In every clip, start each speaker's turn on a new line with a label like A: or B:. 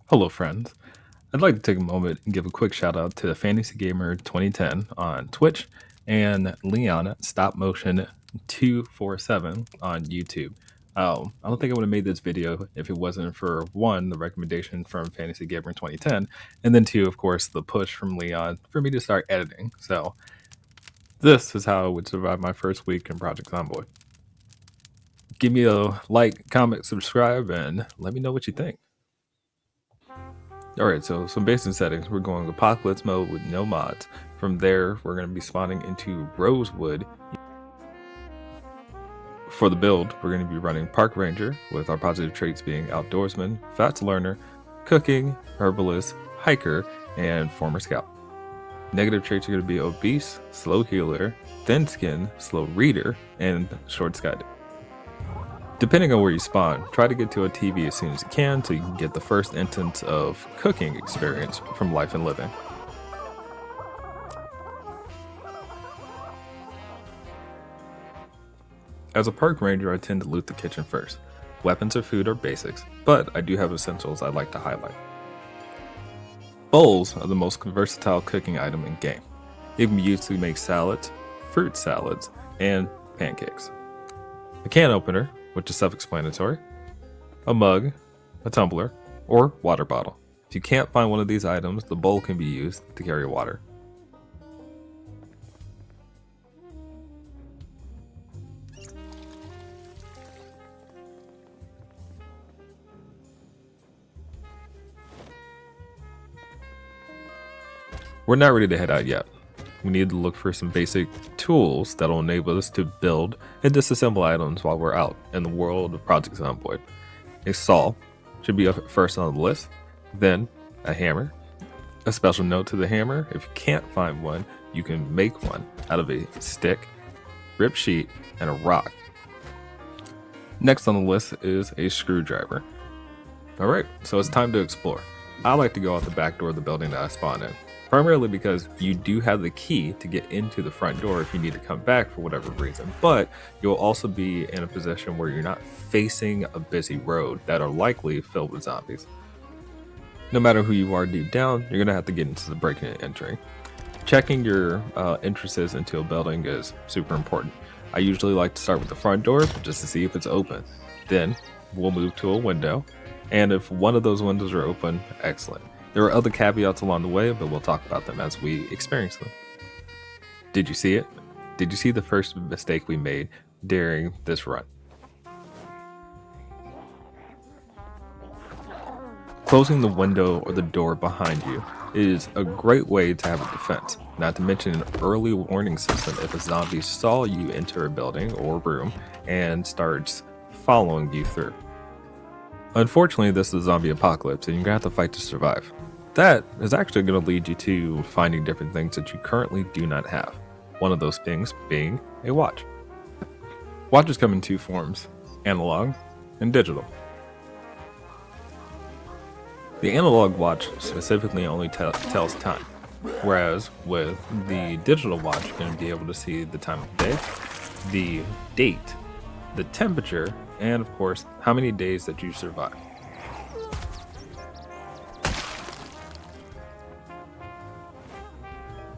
A: Hello, friends. I'd like to take a moment and give a quick shout out to Fantasy Gamer 2010 on Twitch and Leon Stop Motion 247 on YouTube. I don't think I would have made this video if it wasn't for one, the recommendation from Fantasy Gamer 2010, and then two, of course, the push from Leon for me to start editing. So, this is how I would survive my first week in Project Zomboid. Give me a like, comment, subscribe, and let me know what you think. Alright, so some basic settings. We're going apocalypse mode with no mods. From there, we're going to be spawning into Rosewood. For the build, we're going to be running Park Ranger, with our positive traits being Outdoorsman, Fast Learner, Cooking, Herbalist, Hiker, and Former Scout. Negative traits are going to be Obese, Slow Healer, Thin Skin, Slow Reader, and Short Sighted. Depending on where you spawn, try to get to a TV as soon as you can so you can get the first instance of cooking experience from Life and Living. As a park ranger, I tend to loot the kitchen first. Weapons or food are basics, but I do have essentials I'd like to highlight. Bowls are the most versatile cooking item in game. It can be used to make salads, fruit salads, and pancakes. A can opener, which is self-explanatory, a mug, a tumbler, or water bottle. If you can't find one of these items, the bowl can be used to carry water. We're not ready to head out yet. We need to look for some basic tools that will enable us to build and disassemble items while we're out in the world of Project Zomboid. A saw should be up first on the list, then a hammer. A special note to the hammer, if you can't find one, you can make one out of a stick, rip sheet, and a rock. Next on the list is a screwdriver. Alright, so it's time to explore. I like to go out the back door of the building that I spawn in, primarily because you do have the key to get into the front door if you need to come back for whatever reason, but you'll also be in a position where you're not facing a busy road that are likely filled with zombies. No matter who you are deep down, you're going to have to get into the breaking and entering. Checking your entrances into a building is super important. I usually like to start with the front door just to see if it's open. Then we'll move to a window, and if one of those windows are open, excellent. There are other caveats along the way, but we'll talk about them as we experience them. Did you see it? Did you see the first mistake we made during this run? Closing the window or the door behind you is a great way to have a defense, not to mention an early warning system if a zombie saw you enter a building or room and starts following you through. Unfortunately, this is a zombie apocalypse and you're going to have to fight to survive. That is actually going to lead you to finding different things that you currently do not have. One of those things being a watch. Watches come in two forms, analog and digital. The analog watch specifically only tells time, whereas with the digital watch you're going to be able to see the time of day, the date, the temperature, and of course, how many days that you survive.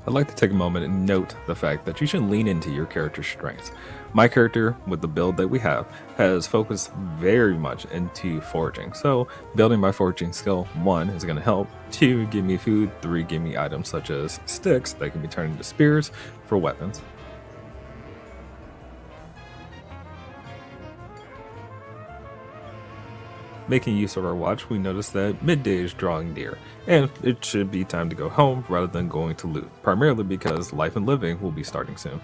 A: I'd like to take a moment and note the fact that you should lean into your character's strengths. My character, with the build that we have, has focused very much into foraging. So building my foraging skill, 1, is going to help, 2, give me food, 3, give me items such as sticks that can be turned into spears for weapons. Making use of our watch, we notice that midday is drawing near, and it should be time to go home rather than going to loot, primarily because Life and Living will be starting soon.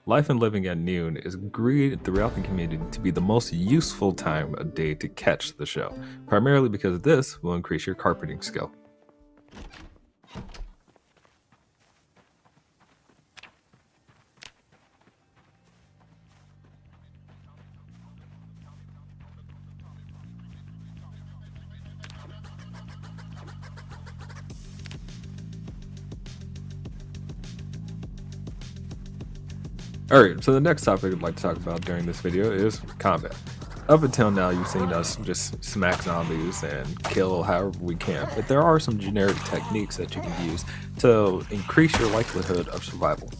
A: Life and living at noon is agreed throughout the community to be the most useful time of day to catch the show, primarily because this will increase your carpeting skill. Alright, so the next topic I'd like to talk about during this video is combat. Up until now, you've seen us just smack zombies and kill however we can, but there are some generic techniques that you can use to increase your likelihood of survival.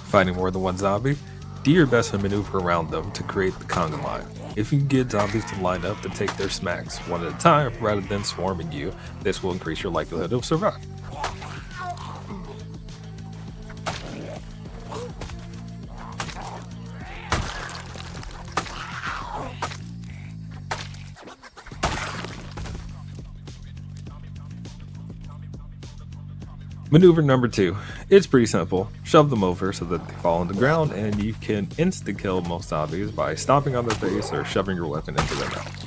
A: Fighting more than one zombie, do your best to maneuver around them to create the conga line. If you can get zombies to line up to take their smacks one at a time rather than swarming you, this will increase your likelihood of survival. Maneuver number 2. It's pretty simple. Shove them over so that they fall on the ground, and you can insta-kill most zombies by stomping on their face or shoving your weapon into their mouth.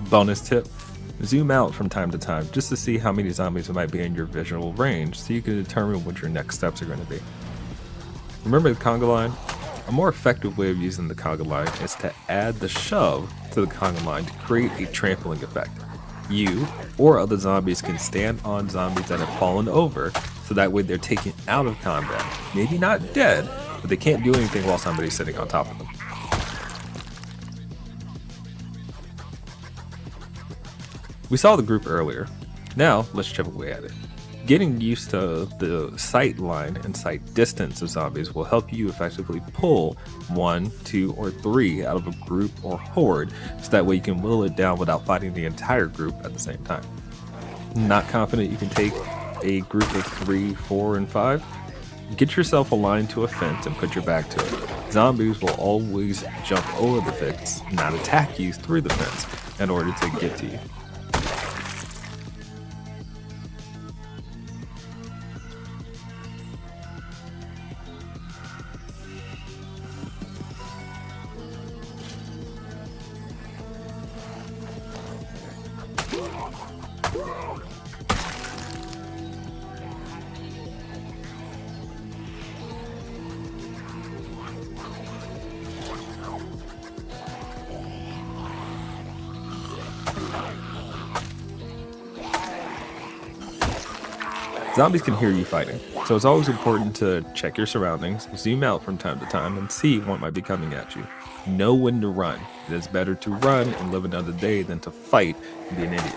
A: Bonus tip, zoom out from time to time just to see how many zombies might be in your visual range so you can determine what your next steps are going to be. Remember the conga line? A more effective way of using the conga line is to add the shove to the conga line to create a trampling effect. You or other zombies can stand on zombies that have fallen over, so that way they're taken out of combat. Maybe not dead, but they can't do anything while somebody's sitting on top of them. We saw the group earlier. Now, let's chip away at it. Getting used to the sight line and sight distance of zombies will help you effectively pull 1, 2, or 3 out of a group or horde, so that way you can whittle it down without fighting the entire group at the same time. Not confident you can take a group of 3, 4, and 5? Get yourself aligned to a fence and put your back to it. Zombies will always jump over the fence, not attack you through the fence, in order to get to you. Zombies can hear you fighting, so it's always important to check your surroundings, zoom out from time to time, and see what might be coming at you. Know when to run. It is better to run and live another day than to fight and be an idiot.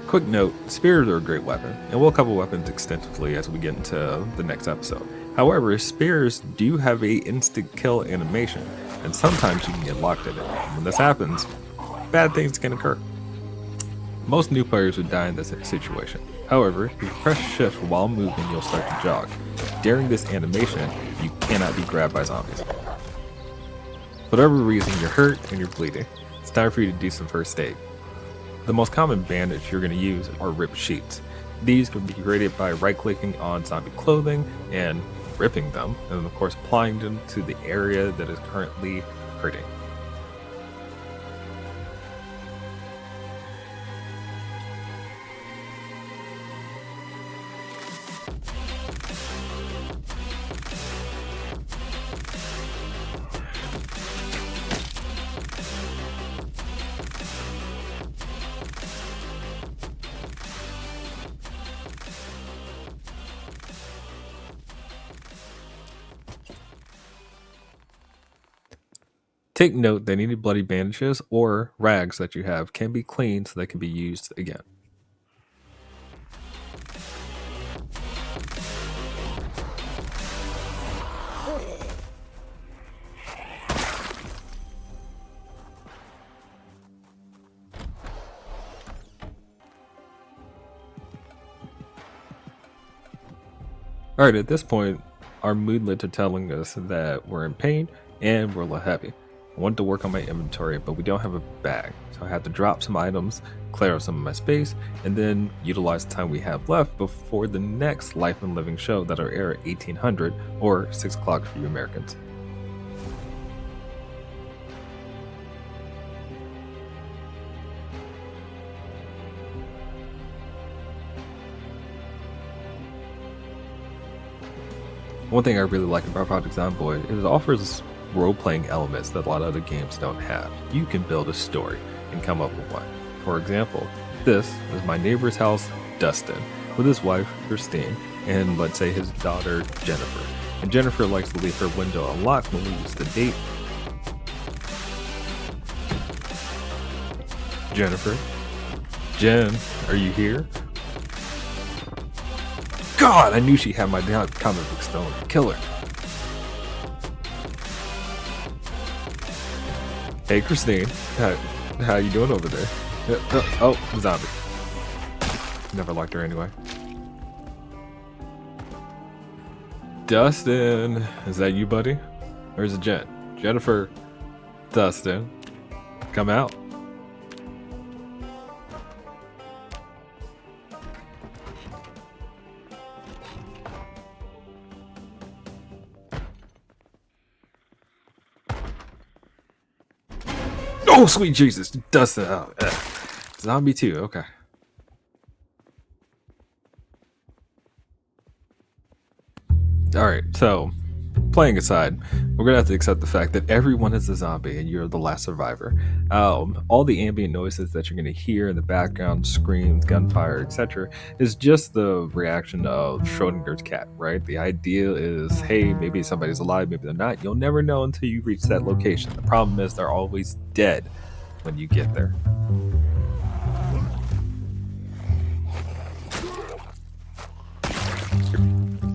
A: Quick note, spears are a great weapon, and we'll cover weapons extensively as we get into the next episode. However, spears do have a instant kill animation, and sometimes you can get locked in it. When this happens, bad things can occur. Most new players would die in this situation. However, if you press shift while moving, you'll start to jog. During this animation, you cannot be grabbed by zombies. For whatever reason, you're hurt and you're bleeding. It's time for you to do some first aid. The most common bandage you're going to use are ripped sheets. These can be created by right-clicking on zombie clothing and ripping them, and of course applying them to the area that is currently hurting. Take note that any bloody bandages or rags that you have can be cleaned so they can be used again. Alright, at this point, our moodlets are telling us that we're in pain and we're a little heavy. I wanted to work on my inventory, but we don't have a bag, so I had to drop some items, clear out some of my space, and then utilize the time we have left before the next Life and Living show that'll air at 1800 or 6 o'clock for you Americans. One thing I really like about Project Zomboid is it offers role-playing elements that a lot of other games don't have. You can build a story and come up with one. For example, this is my neighbor's house, Dustin, with his wife, Christine, and let's say his daughter, Jennifer. And Jennifer likes to leave her window unlocked when we used to date. Jennifer? Jen, are you here? God, I knew she had my comic book stone. Kill her. Hey, Christine. How you doing over there? Oh, zombie. Never liked her anyway. Dustin, is that you, buddy? Or is it Jen? Jennifer. Dustin. Come out. Oh, sweet Jesus. Dustin. Zombie 2. Okay. Alright, so playing aside, we're gonna have to accept the fact that everyone is a zombie and you're the last survivor. All the ambient noises that you're gonna hear in the background, screams, gunfire, etc., is just the reaction of Schrodinger's cat, right? The idea is, hey, maybe somebody's alive, maybe they're not. You'll never know until you reach that location. The problem is they're always dead when you get there.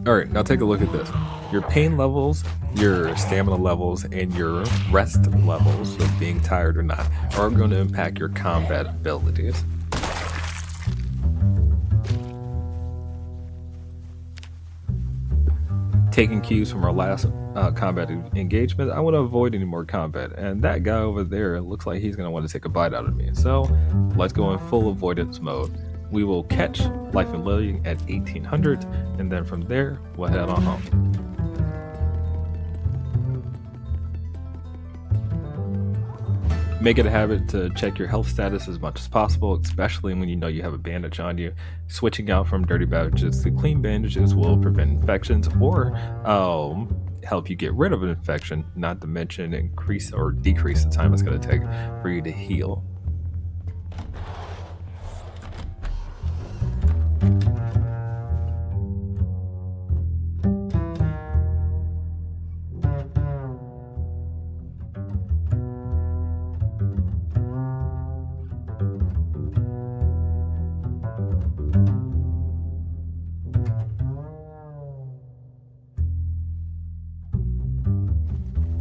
A: Alright, now take a look at this. Your pain levels, your stamina levels, and your rest levels of being tired or not are going to impact your combat abilities. Taking cues from our last combat engagement, I want to avoid any more combat, and that guy over there looks like he's going to want to take a bite out of me, so let's go in full avoidance mode. We will catch Life and Living at 1800, and then from there, we'll head on home. Make it a habit to check your health status as much as possible, especially when you know you have a bandage on you. Switching out from dirty bandages to clean bandages will prevent infections or help you get rid of an infection, not to mention increase or decrease the time it's going to take for you to heal.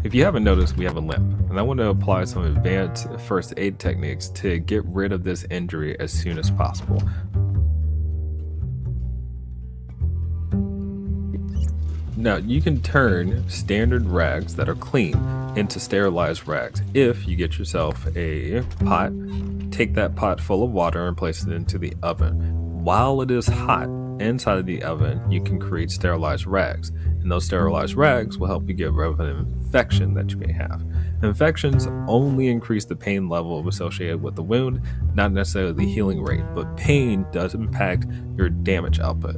A: If you haven't noticed, we have a limp, and I want to apply some advanced first aid techniques to get rid of this injury as soon as possible. Now, you can turn standard rags that are clean into sterilized rags if you get yourself a pot, take that pot full of water and place it into the oven. While it is hot inside of the oven, you can create sterilized rags, and those sterilized rags will help you get rid of an infection that you may have. Infections only increase the pain level associated with the wound, not necessarily the healing rate, but pain does impact your damage output.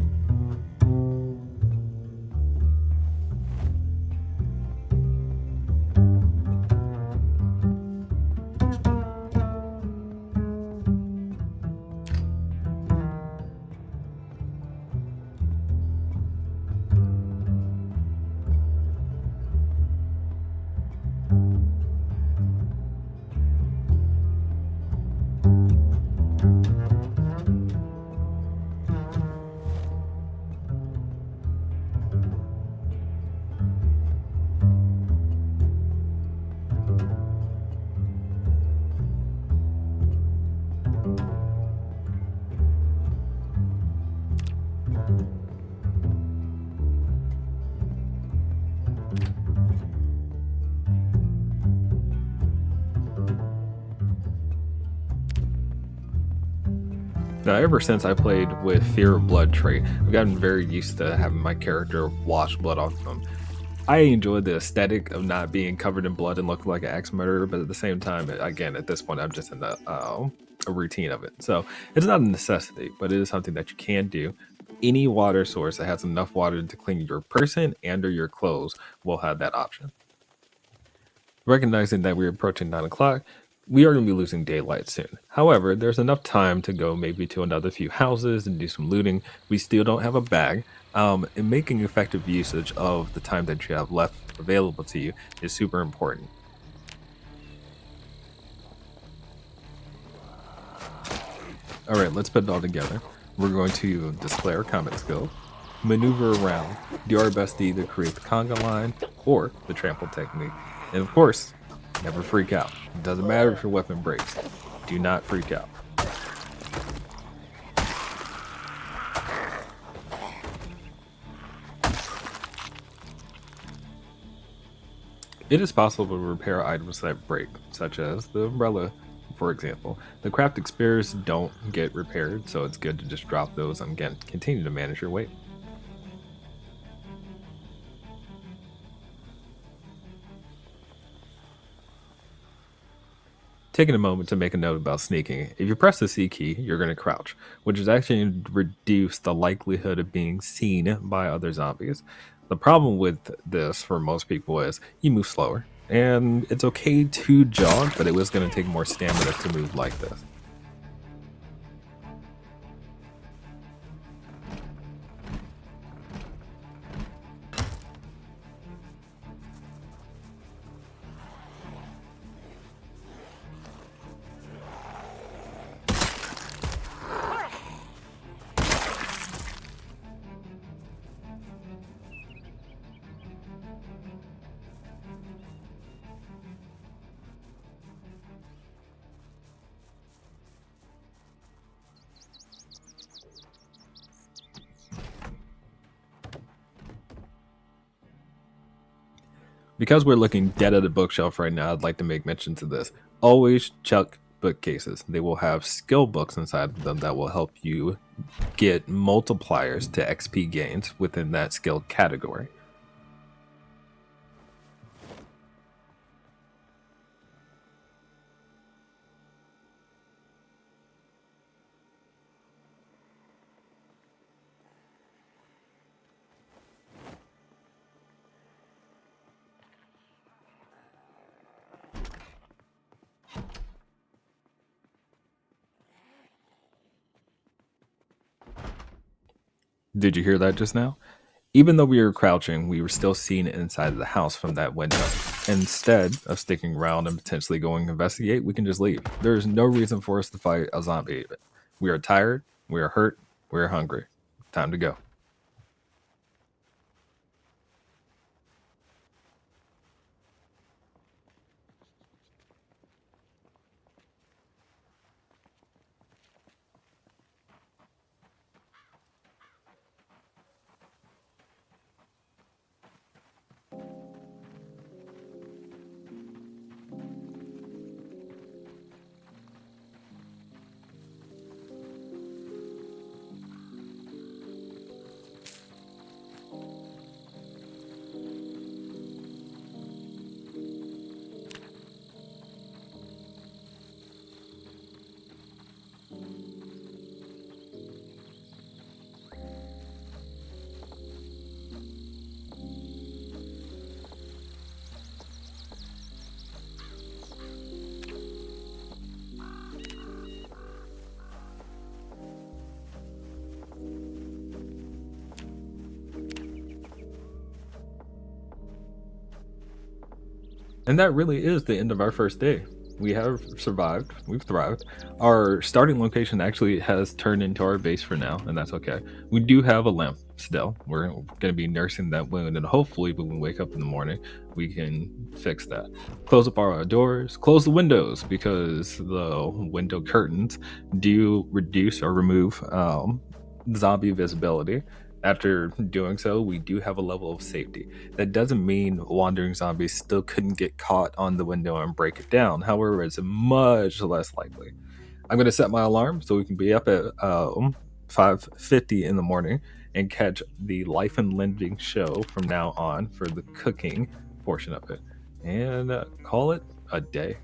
A: Now, ever since I played with Fear of Blood trait, I've gotten very used to having my character wash blood off them. I enjoy the aesthetic of not being covered in blood and looking like an axe murderer, but at the same time, again, at this point, I'm just in a routine of it. So it's not a necessity, but it is something that you can do. Any water source that has enough water to clean your person and or your clothes will have that option. Recognizing that we're approaching 9 o'clock, we are going to be losing daylight soon. However, there's enough time to go maybe to another few houses and do some looting. We still don't have a bag. And making effective usage of the time that you have left available to you is super important. All right, let's put it all together. We're going to display our combat skills, maneuver around, do our best to either create the conga line or the trample technique. And of course, never freak out. It doesn't matter if your weapon breaks. Do not freak out. It is possible to repair items that break, such as the umbrella, for example. The crafting spears don't get repaired, so it's good to just drop those and again, continue to manage your weight. Taking a moment to make a note about sneaking. If you press the C key, you're going to crouch, which is actually reduce the likelihood of being seen by other zombies. The problem with this for most people is you move slower, and it's okay to jog, but it was going to take more stamina to move like this. Because we're looking dead at a bookshelf right now, I'd like to make mention to this. Always check bookcases. They will have skill books inside of them that will help you get multipliers to XP gains within that skill category. Did you hear that just now? Even though we were crouching, we were still seen inside of the house from that window. Instead of sticking around and potentially going to investigate, we can just leave. There is no reason for us to fight a zombie. We are tired, we are hurt, we are hungry. Time to go. And that really is the end of our first day. We have survived, we've thrived. Our starting location actually has turned into our base for now, and that's okay. We do have a lamp still. We're going to be nursing that wound, and hopefully, when we wake up in the morning, we can fix that. Close up our doors, close the windows, because the window curtains do reduce or remove zombie visibility. After doing so, we do have a level of safety. That doesn't mean wandering zombies still couldn't get caught on the window and break it down. However, it's much less likely. I'm going to set my alarm so we can be up at 5:50 in the morning and catch the Life and Lending show from now on for the cooking portion of it, and call it a day.